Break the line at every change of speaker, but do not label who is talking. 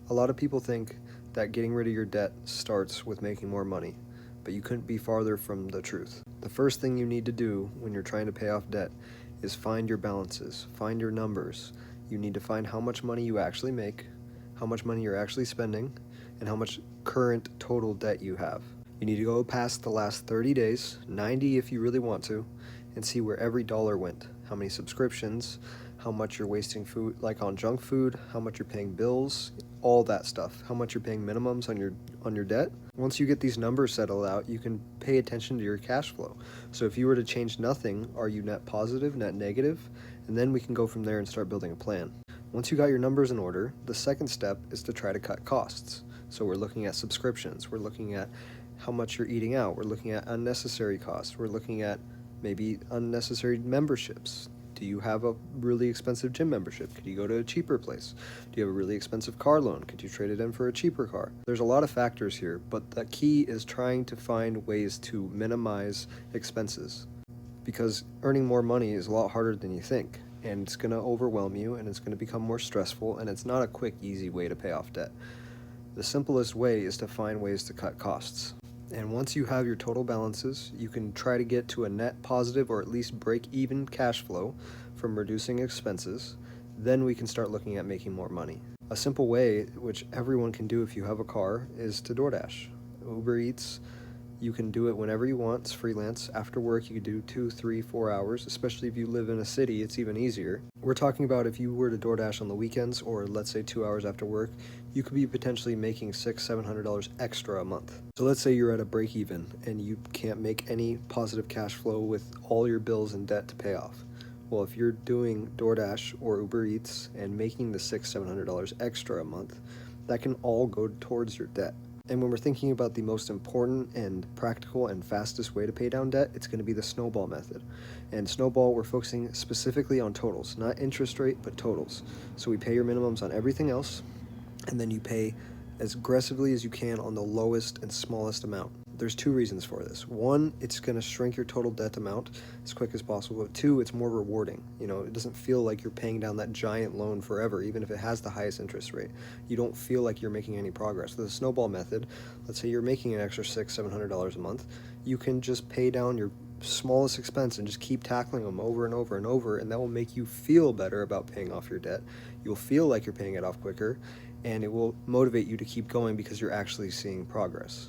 A lot of people think that getting rid of your debt starts with making more money, but you couldn't be farther from the truth. The first thing you need to do when you're trying to pay off debt is find your balances, find your numbers. You need to find how much money you actually make, how much money you're actually spending, and how much current total debt you have. You need to go past the last 30 days, 90 if you really want to, and see where every dollar went. How many subscriptions, how much you're wasting food, like on junk food, how much you're paying bills, all that stuff. How much you're paying minimums on your debt. Once you get these numbers settled out, you can pay attention to your cash flow. So if you were to change nothing, are you net positive, net negative? And then we can go from there and start building a plan. Once you got your numbers in order, the second step is to try to cut costs. So we're looking at subscriptions, we're looking at how much you're eating out, we're looking at unnecessary costs, we're looking at maybe unnecessary memberships. Do you have a really expensive gym membership? Could you go to a cheaper place? Do you have a really expensive car loan? Could you trade it in for a cheaper car? There's a lot of factors here, but the key is trying to find ways to minimize expenses, because earning more money is a lot harder than you think, and it's going to overwhelm you, and it's going to become more stressful, and it's not a quick, easy way to pay off debt. The simplest way is to find ways to cut costs. And once you have your total balances, you can try to get to a net positive or at least break even cash flow from reducing expenses. Then we can start looking at making more money. A simple way, which everyone can do if you have a car, is to DoorDash. Uber Eats, you can do it whenever you want. It's freelance. After work, you can do 2, 3, 4 hours, especially if you live in a city, it's even easier. We're talking about if you were to DoorDash on the weekends, or let's say 2 hours after work, you could be potentially making $600-700 extra a month. So let's say you're at a break even and you can't make any positive cash flow with all your bills and debt to pay off. Well, if you're doing DoorDash or Uber Eats and making the $600-700 extra a month, that can all go towards your debt. And when we're thinking about the most important and practical and fastest way to pay down debt, it's going to be the snowball method. And snowball, we're focusing specifically on totals, not interest rate, but totals. So we pay your minimums on everything else, and then you pay as aggressively as you can on the lowest and smallest amount. There's two reasons for this. One, it's going to shrink your total debt amount as quick as possible. But two, it's more rewarding. It doesn't feel like you're paying down that giant loan forever, even if it has the highest interest rate. You don't feel like you're making any progress. With the snowball method, let's say you're making an extra $600-700 a month, you can just pay down your smallest expense and just keep tackling them over and over and over, and that will make you feel better about paying off your debt. You'll feel like you're paying it off quicker, and it will motivate you to keep going because you're actually seeing progress.